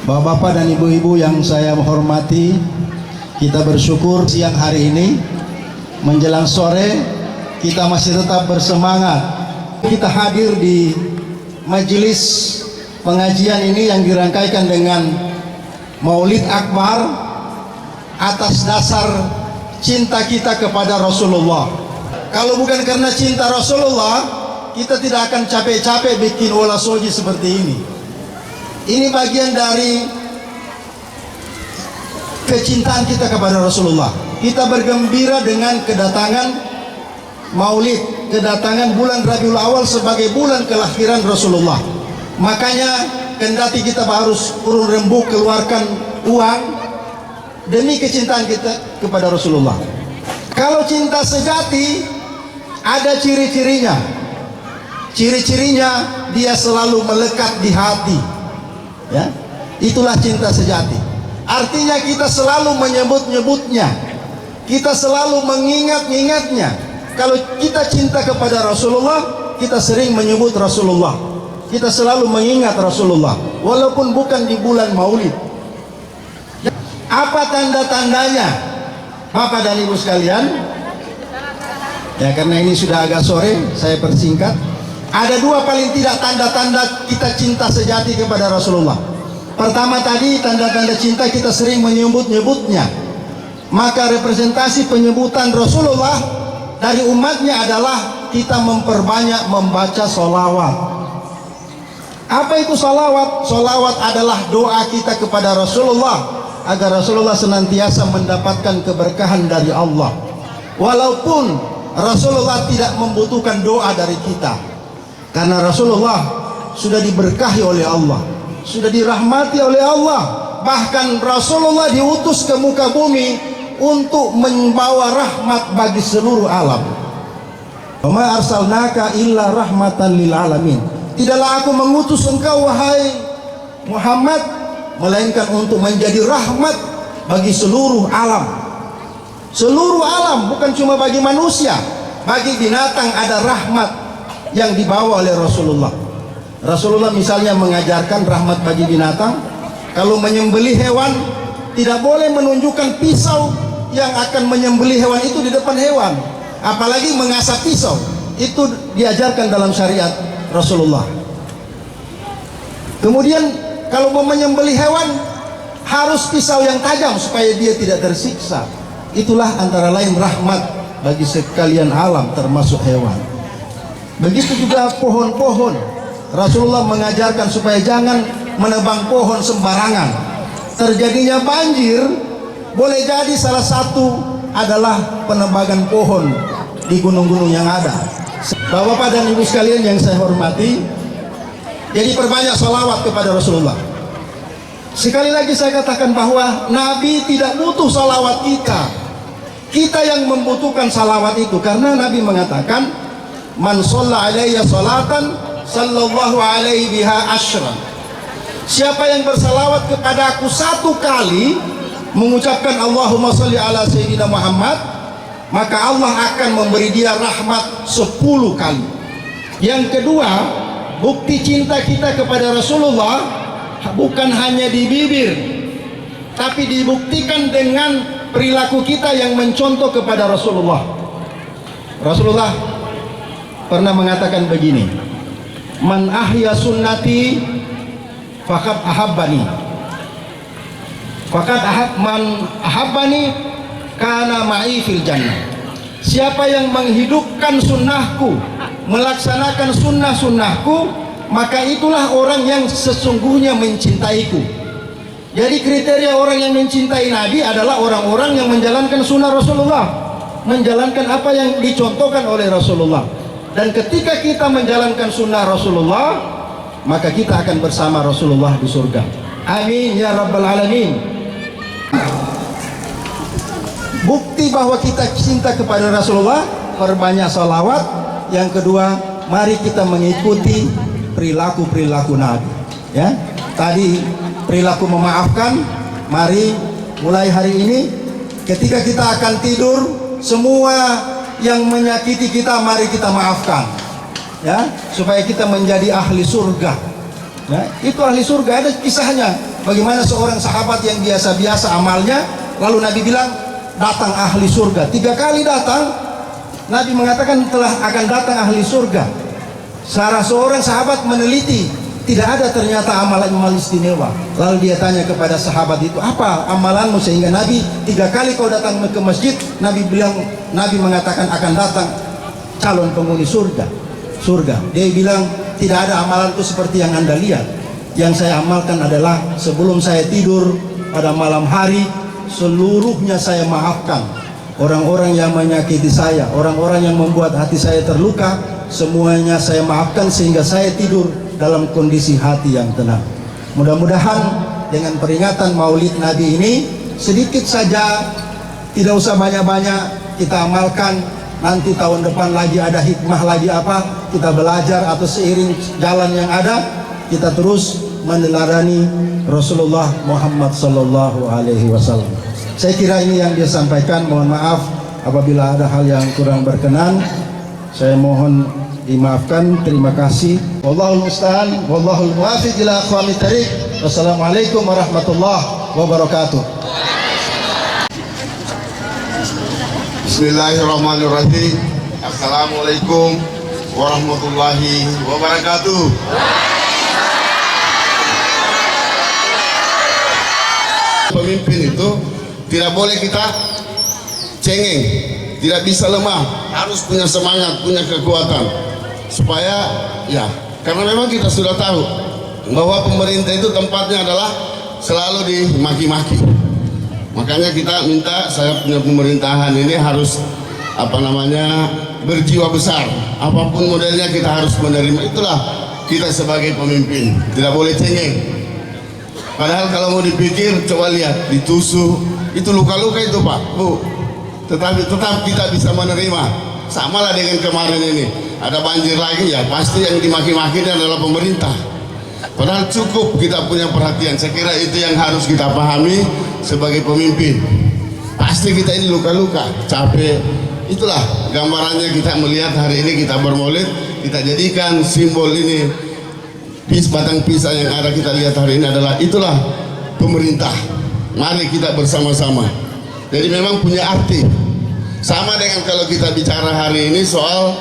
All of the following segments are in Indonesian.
Bapak-bapak dan ibu-ibu yang saya hormati, kita bersyukur siang hari ini menjelang sore kita masih tetap bersemangat. Kita hadir di majelis pengajian ini yang dirangkaikan dengan Maulid Akbar atas dasar cinta kita kepada Rasulullah. Kalau bukan karena cinta Rasulullah, kita tidak akan capek-capek bikin olah soji seperti ini. Ini bagian dari kecintaan kita kepada Rasulullah. Kita bergembira dengan kedatangan Maulid, kedatangan bulan Rabiul Awal sebagai bulan kelahiran Rasulullah. Makanya kendati kita harus urun rembuk keluarkan uang demi kecintaan kita kepada Rasulullah. Kalau cinta sejati ada ciri-cirinya. Ciri-cirinya dia selalu melekat di hati. Ya, itulah cinta sejati. Artinya kita selalu menyebut-nyebutnya, kita selalu mengingat-ingatnya. Kalau kita cinta kepada Rasulullah, kita sering menyebut Rasulullah, kita selalu mengingat Rasulullah, walaupun bukan di bulan Maulid. Apa tanda-tandanya, Bapak dan Ibu sekalian? Ya, karena ini sudah agak sore, saya persingkat. Ada dua paling tidak tanda-tanda kita cinta sejati kepada Rasulullah. Pertama tadi, tanda-tanda cinta kita sering menyebut-nyebutnya. Maka representasi penyebutan Rasulullah dari umatnya adalah kita memperbanyak membaca sholawat. Apa itu sholawat? Sholawat adalah doa kita kepada Rasulullah agar Rasulullah senantiasa mendapatkan keberkahan dari Allah. Walaupun Rasulullah tidak membutuhkan doa dari kita, karena Rasulullah sudah diberkahi oleh Allah, sudah dirahmati oleh Allah. Bahkan Rasulullah diutus ke muka bumi untuk membawa rahmat bagi seluruh alam. Wa ma arsalnaka illa rahmatan lil alamin. Tidaklah aku mengutus engkau wahai Muhammad melainkan untuk menjadi rahmat bagi seluruh alam. Seluruh alam, bukan cuma bagi manusia, bagi binatang ada rahmat yang dibawa oleh Rasulullah. Rasulullah misalnya mengajarkan rahmat bagi binatang. Kalau menyembelih hewan, tidak boleh menunjukkan pisau yang akan menyembelih hewan itu di depan hewan, apalagi mengasah pisau. Itu diajarkan dalam syariat Rasulullah. Kemudian kalau mau menyembelih hewan, harus pisau yang tajam supaya dia tidak tersiksa. Itulah antara lain rahmat bagi sekalian alam termasuk hewan. Begitu juga pohon-pohon. Rasulullah mengajarkan supaya jangan menebang pohon sembarangan. Terjadinya banjir boleh jadi salah satu adalah penebangan pohon di gunung-gunung yang ada. Bapak dan Ibu sekalian yang saya hormati, jadi perbanyak salawat kepada Rasulullah. Sekali lagi saya katakan bahwa Nabi tidak butuh salawat kita. Kita yang membutuhkan salawat itu, karena Nabi mengatakan, man shalla alayya salatan sallallahu alaihi biha asyran. Siapa yang bersalawat kepada aku satu kali, mengucapkan Allahumma sholli ala sayyidina Muhammad, maka Allah akan memberi dia rahmat 10 kali. Yang kedua, bukti cinta kita kepada Rasulullah bukan hanya di bibir, tapi dibuktikan dengan perilaku kita yang mencontoh kepada Rasulullah. Rasulullah pernah mengatakan begini, man ahya sunnati faqad ahabbani, man ahabbani kana ma'i fil jannah. Siapa yang menghidupkan sunnahku, melaksanakan sunnah-sunnahku, maka itulah orang yang sesungguhnya mencintaiku. Jadi kriteria orang yang mencintai Nabi adalah orang-orang yang menjalankan sunnah Rasulullah, menjalankan apa yang dicontohkan oleh Rasulullah. Dan ketika kita menjalankan sunnah Rasulullah, maka kita akan bersama Rasulullah di surga. Amin ya rabbal alamin. Bukti bahwa kita cinta kepada Rasulullah, perbanyak salawat. Yang kedua, mari kita mengikuti perilaku-perilaku Nabi. Ya, tadi perilaku memaafkan. Mari mulai hari ini, ketika kita akan tidur, semua yang menyakiti kita mari kita maafkan, ya, supaya kita menjadi ahli surga. Ya, itu ahli surga, ada kisahnya. bagaimana seorang sahabat yang biasa-biasa amalnya, lalu Nabi bilang datang ahli surga. 3 kali datang Nabi mengatakan telah akan datang ahli surga. Seorang sahabat meneliti, tidak ada ternyata amalan istimewa. Lalu dia tanya kepada sahabat itu, apa amalanmu sehingga Nabi 3 kali kau datang ke masjid, Nabi mengatakan akan datang calon penghuni surga. Dia bilang, tidak ada amalanku seperti yang Anda lihat. Yang saya amalkan adalah sebelum saya tidur pada malam hari, seluruhnya saya maafkan. Orang-orang yang menyakiti saya, orang-orang yang membuat hati saya terluka, semuanya saya maafkan sehingga saya tidur dalam kondisi hati yang tenang. Mudah-mudahan dengan peringatan Maulid Nabi ini sedikit saja, tidak usah banyak-banyak kita amalkan. Nanti tahun depan lagi ada hikmah lagi apa, kita belajar, atau seiring jalan yang ada kita terus meneladani Rasulullah Muhammad sallallahu alaihi wasallam. Saya kira ini yang dia sampaikan. Mohon maaf apabila ada hal yang kurang berkenan, saya mohon dimaafkan. Terima kasih. Wallahul musta'an, wallahul muwaffiq ila aqwamit thariq. Wassalamualaikum warahmatullahi wabarakatuh. Bismillahirrahmanirrahim. Assalamualaikum warahmatullahi wabarakatuh. Pemimpin itu tidak boleh kita cengeng, tidak bisa lemah, harus punya semangat, punya kekuatan, supaya ya, karena memang kita sudah tahu bahwa pemerintah itu tempatnya adalah selalu dimaki-maki. Makanya kita minta, saya punya pemerintahan ini harus berjiwa besar, apapun modelnya kita harus menerima. Itulah kita sebagai pemimpin, tidak boleh cengeng. Padahal kalau mau dipikir, coba lihat, ditusuk, itu luka-luka itu Pak, Bu. Tetapi tetap kita bisa menerima. Sama lah dengan kemarin ini, ada banjir lagi, ya pasti yang dimaki-makinya adalah pemerintah. Padahal cukup kita punya perhatian. Saya kira itu yang harus kita pahami sebagai pemimpin. Pasti kita ini luka-luka, capek. Itulah gambarannya kita melihat hari ini kita bermaulid, kita jadikan simbol ini. Batang pisang yang ada kita lihat hari ini adalah itulah pemerintah. Mari kita bersama-sama. Jadi memang punya arti. Sama dengan kalau kita bicara hari ini soal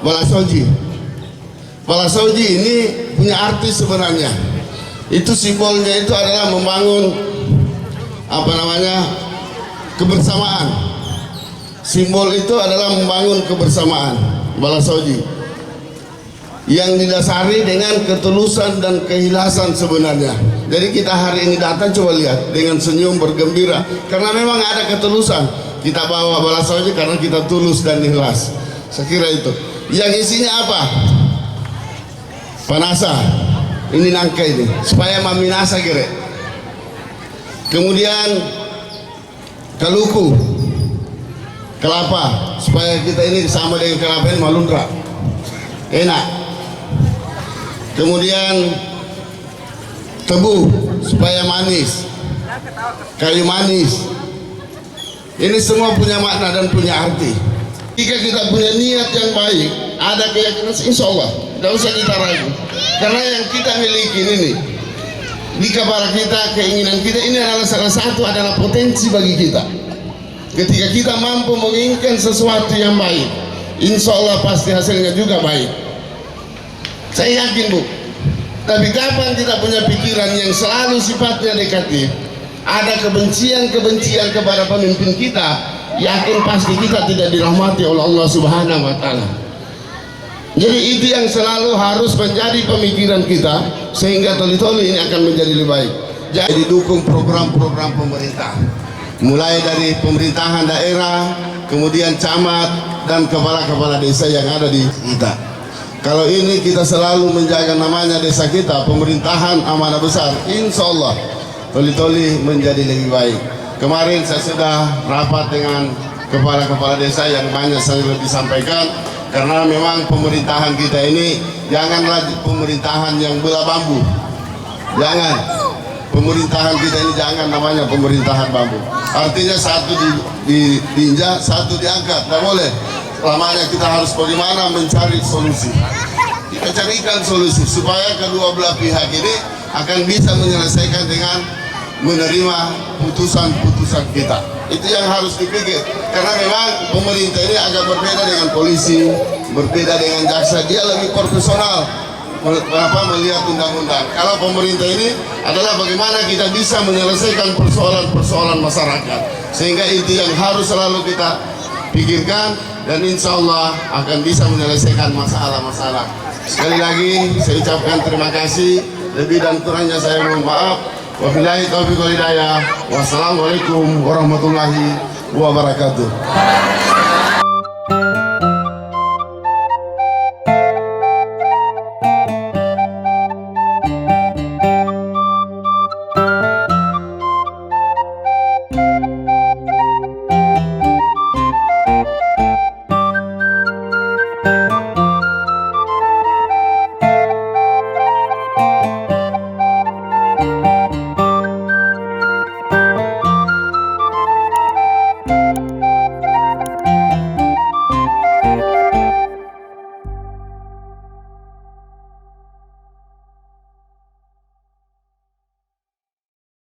Balasoji. Balasoji ini punya arti sebenarnya. Itu simbolnya itu adalah membangun kebersamaan. Simbol itu adalah membangun kebersamaan. Balasoji yang didasari dengan ketulusan dan keikhlasan sebenarnya. Jadi kita hari ini datang, coba lihat, dengan senyum bergembira, karena memang ada ketulusan. Kita bawa Balasoji karena kita tulus dan ikhlas. Saya kira itu. Yang isinya apa? Panasa, ini nangka ini, supaya maminasa kira. Kemudian kaluku, kelapa, supaya kita ini sama dengan kelapa ini malundra, enak. Kemudian tebu supaya manis, kayu manis. Ini semua punya makna dan punya arti. Jika kita punya niat yang baik, ada keyakinan, insya Allah tidak usah kita ragu. Karena yang kita miliki ini, di kepala kita, keinginan kita ini adalah salah satu adalah potensi bagi kita. Ketika kita mampu menginginkan sesuatu yang baik, insya Allah pasti hasilnya juga baik. Saya yakin Bu. Tapi kapan kita punya pikiran yang selalu sifatnya negatif, ada kebencian kepada pemimpin kita, yakin pasti kita tidak dirahmati oleh Allah Subhanahu wa Ta'ala. Jadi itu yang selalu harus menjadi pemikiran kita, sehingga toli-toli ini akan menjadi lebih baik. Jadi didukung program-program pemerintah, mulai dari pemerintahan daerah, kemudian camat dan kepala-kepala desa yang ada di kita. Kalau ini kita selalu menjaga namanya desa kita, pemerintahan amanah besar, insya Allah toli-toli menjadi lebih baik. Kemarin saya sudah rapat dengan kepala-kepala desa yang banyak saya lebih sampaikan, karena memang pemerintahan kita ini janganlah pemerintahan yang belah bambu. Jangan, pemerintahan kita ini jangan namanya pemerintahan bambu. Artinya satu diinjak, satu diangkat, tidak boleh. Selamanya kita harus bagaimana mencari solusi. Kita carikan solusi supaya kedua belah pihak ini akan bisa menyelesaikan dengan menerima putusan-putusan kita. Itu yang harus dipikir, karena memang pemerintah ini agak berbeda dengan polisi, berbeda dengan jaksa. Dia lebih profesional melihat undang-undang. Kalau pemerintah ini adalah bagaimana kita bisa menyelesaikan persoalan-persoalan masyarakat, sehingga itu yang harus selalu kita pikirkan, dan insya Allah akan bisa menyelesaikan masalah-masalah. Sekali lagi saya ucapkan terima kasih, lebih dan kurangnya saya mohon maaf. Wabillahi taufiq wal hidayah. Wassalamualaikum warahmatullahi wabarakatuh.